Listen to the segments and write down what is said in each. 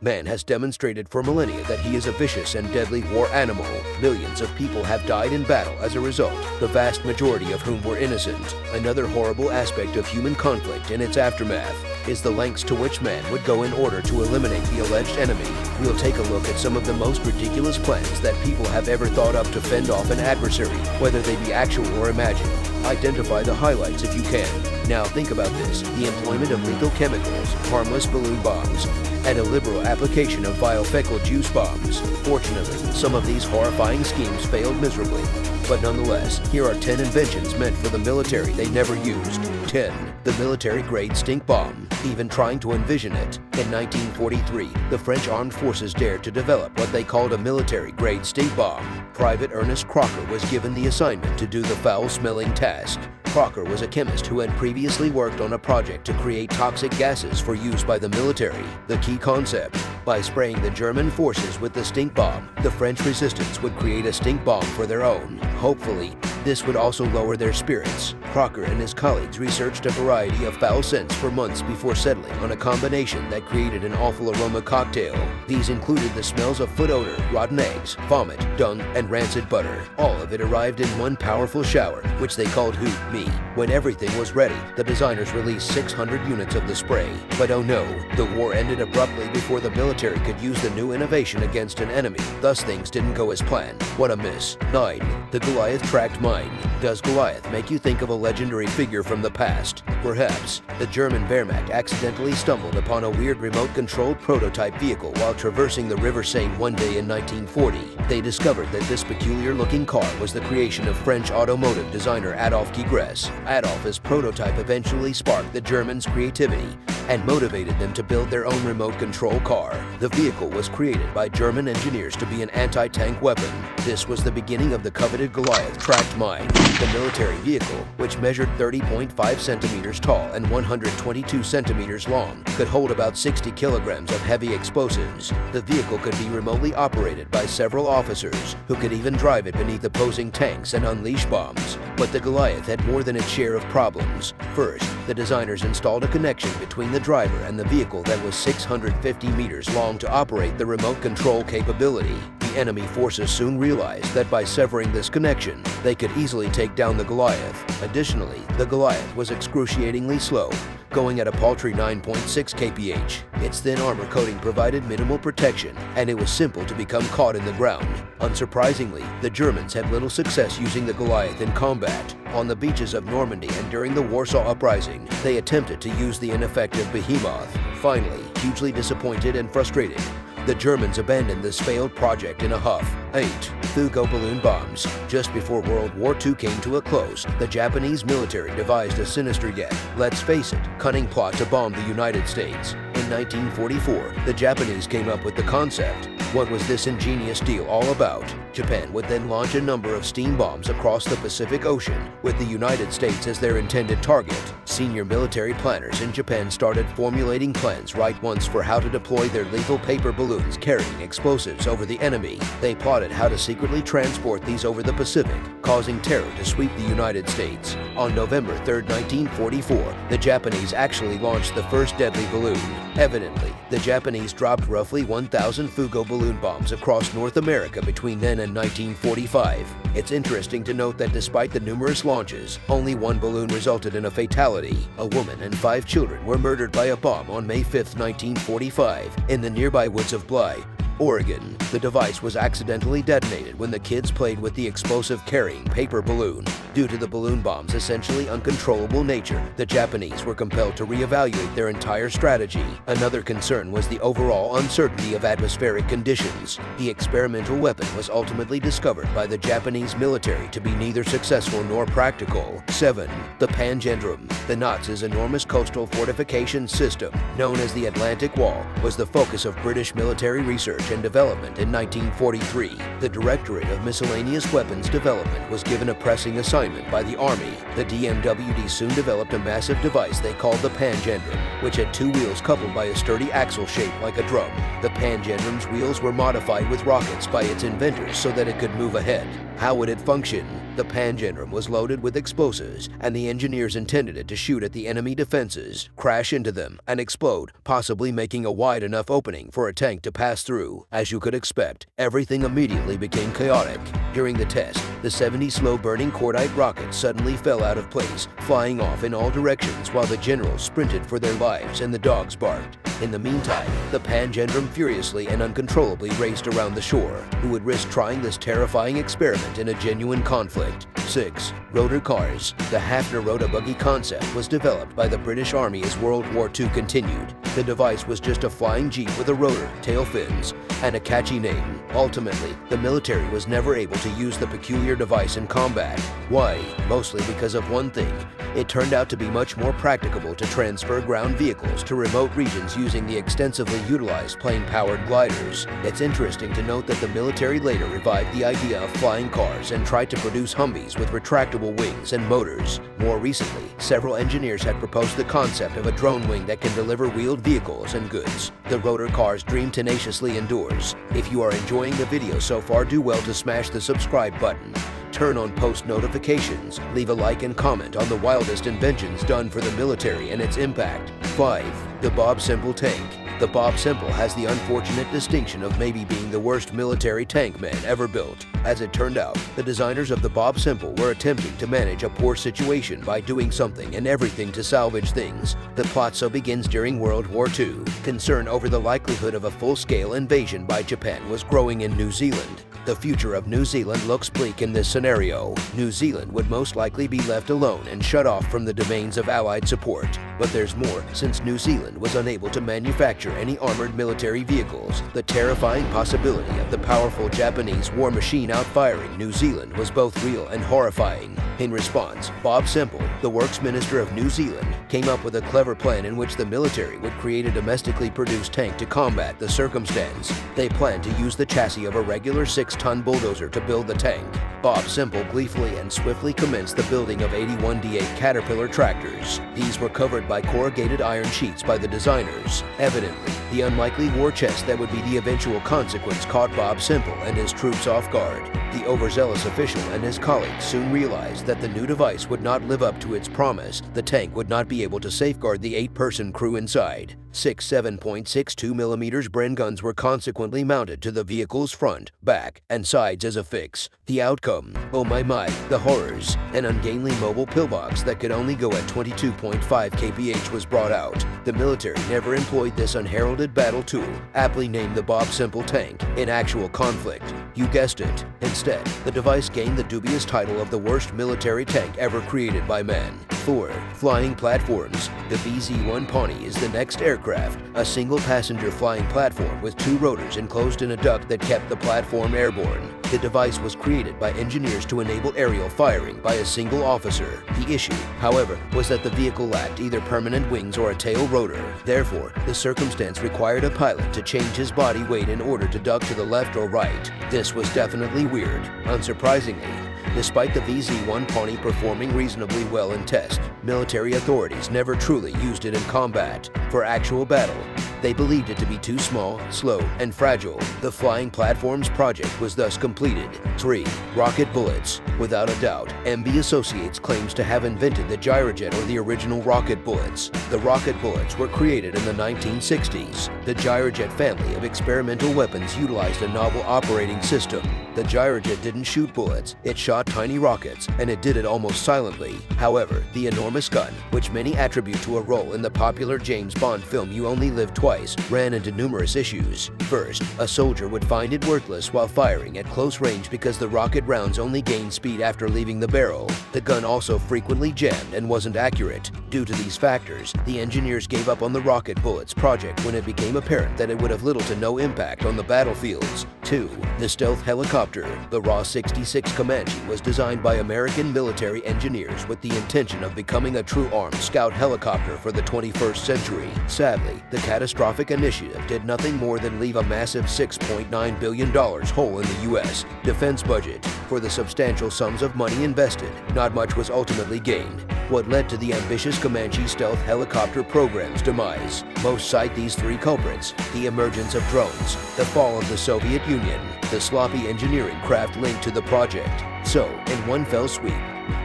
Man has demonstrated for millennia that he is a vicious and deadly war animal. Millions of people have died in battle as a result, the vast majority of whom were innocent. Another horrible aspect of human conflict in its aftermath is the lengths to which man would go in order to eliminate the alleged enemy. We'll take a look at some of the most ridiculous plans that people have ever thought up to fend off an adversary, whether they be actual or imagined. Identify the highlights if you can. Now think about this: the employment of lethal chemicals, harmless balloon bombs, and a liberal application of vile fecal juice bombs. Fortunately, some of these horrifying schemes failed miserably. But nonetheless, here are 10 inventions meant for the military they never used. 10. The military-grade stink bomb. Even trying to envision it. In 1943, the French armed forces dared to develop what they called a military-grade stink bomb. Private Ernest Crocker was given the assignment to do the foul-smelling task. Crocker was a chemist who had previously worked on a project to create toxic gases for use by the military. The key concept: by spraying the German forces with the stink bomb, the French resistance would create a stink bomb for their own. Hopefully, this would also lower their spirits. Crocker and his colleagues researched a variety of foul scents for months before settling on a combination that created an awful aroma cocktail. These included the smells of foot odor, rotten eggs, vomit, dung, and rancid butter. All of it arrived in one powerful shower, which they called Hoot Me. When everything was ready, the designers released 600 units of the spray. But oh no, the war ended abruptly before the military could use the new innovation against an enemy. Thus things didn't go as planned. What a miss. 9. The Goliath Tracked Mine. Does Goliath make you think of a legendary figure from the past? Perhaps. The German Wehrmacht accidentally stumbled upon a weird remote-controlled prototype vehicle while traversing the River Seine one day in 1940. They discovered that this peculiar-looking car was the creation of French automotive designer Adolphe Kegresse. Adolphe's prototype eventually sparked the Germans' creativity and motivated them to build their own remote control car. The vehicle was created by German engineers to be an anti-tank weapon. This was the beginning of the coveted Goliath Tracked Mine. The military vehicle, which measured 30.5 centimeters tall and 122 centimeters long, could hold about 60 kilograms of heavy explosives. The vehicle could be remotely operated by several officers, who could even drive it beneath opposing tanks and unleash bombs. But the Goliath had more than its share of problems. First, the designers installed a connection between the driver and the vehicle that was 650 meters long to operate the remote control capability. The enemy forces soon realized that by severing this connection, they could easily take down the Goliath. Additionally, the Goliath was excruciatingly slow, going at a paltry 9.6 kph. Its thin armor coating provided minimal protection, and it was simple to become caught in the ground. Unsurprisingly, the Germans had little success using the Goliath in combat. On the beaches of Normandy and during the Warsaw Uprising, they attempted to use the ineffective behemoth. Finally, hugely disappointed and frustrated, the Germans abandoned this failed project in a huff. 8. Fugo balloon bombs. Just before World War II came to a close, the Japanese military devised a sinister yet, let's face it, cunning plot to bomb the United States. In 1944, the Japanese came up with the concept. What was this ingenious deal all about? Japan would then launch a number of steam bombs across the Pacific Ocean, with the United States as their intended target. Senior military planners in Japan started formulating plans right once for how to deploy their lethal paper balloons carrying explosives over the enemy. They plotted how to secretly transport these over the Pacific, causing terror to sweep the United States. On November 3, 1944, the Japanese actually launched the first deadly balloon. Evidently, the Japanese dropped roughly 1,000 Fugo balloon bombs across North America between then and 1945. It's interesting to note that despite the numerous launches, only one balloon resulted in a fatality. A woman and 5 children were murdered by a bomb on May 5, 1945, in the nearby woods of Bly, Oregon. The device was accidentally detonated when the kids played with the explosive-carrying paper balloon. Due to the balloon bomb's essentially uncontrollable nature, the Japanese were compelled to reevaluate their entire strategy. Another concern was the overall uncertainty of atmospheric conditions. The experimental weapon was ultimately discovered by the Japanese military to be neither successful nor practical. 7. The Pangendrum. The Nazis' enormous coastal fortification system, known as the Atlantic Wall, was the focus of British military research and development in 1943. The Directorate of Miscellaneous Weapons Development was given a pressing assignment by the Army. The DMWD soon developed a massive device they called the Pangendrum, which had 2 wheels coupled by a sturdy axle shaped like a drum. The Pangenram's wheels were modified with rockets by its inventors so that it could move ahead. How would it function? The Pangenram was loaded with explosives, and the engineers intended it to shoot at the enemy defenses, crash into them, and explode, possibly making a wide enough opening for a tank to pass through. As you could expect, everything immediately became chaotic. During the test, the 70 slow-burning cordite rockets suddenly fell out of place, flying off in all directions while the generals sprinted for their lives and the dogs barked. In the meantime, the Pangenram furiously and uncontrollably raced around the shore. Who would risk trying this terrifying experiment in a genuine conflict? 6. Rotor cars. The Hafner rotor-buggy concept was developed by the British Army as World War II continued. The device was just a flying jeep with a rotor, tail fins, and a catchy name. Ultimately, the military was never able to use the peculiar device in combat. Why? Mostly because of one thing. It turned out to be much more practicable to transfer ground vehicles to remote regions using the extensively utilized plane-powered gliders. It's interesting to note that the military later revived the idea of flying cars and tried to produce Humvees with retractable wings and motors. More recently, several engineers had proposed the concept of a drone wing that can deliver wheeled vehicles and goods. The rotor car's dream tenaciously endures. If you are enjoying the video so far, do well to smash the subscribe button. Turn on post notifications, leave a like and comment on the wildest inventions done for the military and its impact. 5. The Bob Simple Tank. The Bob Simple has the unfortunate distinction of maybe being the worst military tank man ever built. As it turned out, the designers of the Bob Simple were attempting to manage a poor situation by doing something and everything to salvage things. The plot so begins during World War II. Concern over the likelihood of a full-scale invasion by Japan was growing in New Zealand. The future of New Zealand looks bleak in this scenario. New Zealand would most likely be left alone and shut off from the domains of Allied support. But there's more, since New Zealand was unable to manufacture any armored military vehicles. The terrifying possibility of the powerful Japanese war machine outfiring New Zealand was both real and horrifying. In response, Bob Simple, the Works Minister of New Zealand, came up with a clever plan in which the military would create a domestically produced tank to combat the circumstance. They planned to use the chassis of a regular 6-ton bulldozer to build the tank. Bob Simple gleefully and swiftly commenced the building of 81 D8 Caterpillar tractors. These were covered by corrugated iron sheets by the designers. Evidently, the unlikely war chest that would be the eventual consequence caught Bob Simple and his troops off guard. The overzealous official and his colleagues soon realized that the new device would not live up to its promise. The tank would not be able to safeguard the 8-person crew inside. 6 7.62mm Bren guns were consequently mounted to the vehicle's front, back, and sides as a fix. The outcome, oh my, the horrors. An ungainly mobile pillbox that could only go at 22.5 kph was brought out. The military never employed this unheralded battle tool, aptly named the Bob Simple tank, in actual conflict. You guessed it. Instead, the device gained the dubious title of the worst military tank ever created by man. 4. Flying platforms. The VZ-1 Pawnee is the next aircraft, a single-passenger flying platform with 2 rotors enclosed in a duct that kept the platform airborne. The device was created by engineers to enable aerial firing by a single officer. The issue, however, was that the vehicle lacked either permanent wings or a tail rotor. Therefore, the circumstance required a pilot to change his body weight in order to duck to the left or right. This was definitely weird. Unsurprisingly, despite the VZ-1 Pawnee performing reasonably well in test, military authorities never truly used it in combat. For actual battle, they believed it to be too small, slow, and fragile. The Flying Platforms project was thus completed. 3. Rocket bullets. Without a doubt, MB Associates claims to have invented the gyrojet or the original rocket bullets. The rocket bullets were created in the 1960s. The gyrojet family of experimental weapons utilized a novel operating system. The gyrojet didn't shoot bullets, it shot tiny rockets, and it did it almost silently. However, the enormous gun, which many attribute to a role in the popular James Bond film You Only Live Twice, ran into numerous issues. First, a soldier would find it worthless while firing at close range because the rocket rounds only gained speed after leaving the barrel. The gun also frequently jammed and wasn't accurate. Due to these factors, the engineers gave up on the rocket bullets project when it became apparent that it would have little to no impact on the battlefields. 2. The stealth helicopter. The RA-66 Comanche was designed by American military engineers with the intention of becoming a true armed scout helicopter for the 21st century. Sadly, the catastrophic initiative did nothing more than leave a massive $6.9 billion hole in the U.S. defense budget. For the substantial sums of money invested, not much was ultimately gained. what led to the ambitious Comanche stealth helicopter program's demise. Most cite these three culprits: the emergence of drones, the fall of the Soviet Union, the sloppy engineering craft linked to the project. So, in one fell sweep,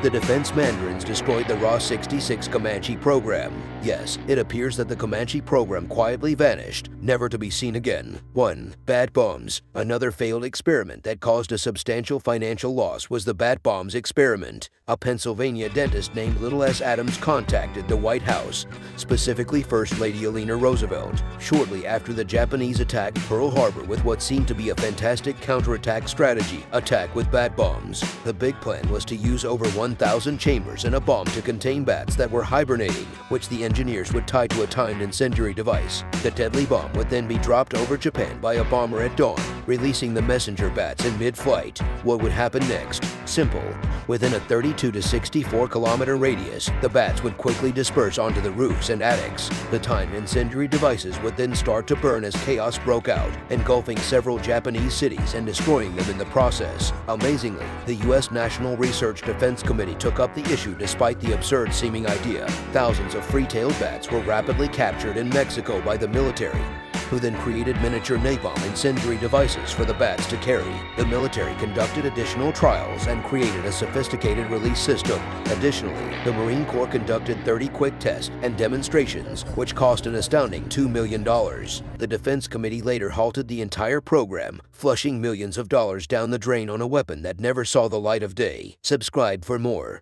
the defense mandarins destroyed the Ra-66 Comanche program. Yes, it appears that the Comanche program quietly vanished, never to be seen again. 1. Bat bombs. Another failed experiment that caused a substantial financial loss was the bat bombs experiment. A Pennsylvania dentist named Little S. Adams contacted the White House, specifically First Lady Eleanor Roosevelt, shortly after the Japanese attacked Pearl Harbor with what seemed to be a fantastic counterattack strategy: attack with bat bombs. The big plan was to use over 1,000 chambers in a bomb to contain bats that were hibernating, which the engineers would tie to a timed incendiary device. The deadly bomb would then be dropped over Japan by a bomber at dawn, releasing the messenger bats in mid-flight. What would happen next? Simple. Within a 32 to 64 kilometer radius, the bats would quickly disperse onto the roofs and attics. The timed incendiary devices would then start to burn as chaos broke out, engulfing several Japanese cities and destroying them in the process. Amazingly, the U.S. National Research Defense Committee took up the issue despite the absurd-seeming idea. Thousands of free-tailed bats were rapidly captured in Mexico by the military, who then created miniature napalm incendiary devices for the bats to carry. The military conducted additional trials and created a sophisticated release system. Additionally, the Marine Corps conducted 30 quick tests and demonstrations, which cost an astounding $2 million. The Defense Committee later halted the entire program, flushing millions of dollars down the drain on a weapon that never saw the light of day. Subscribe for more.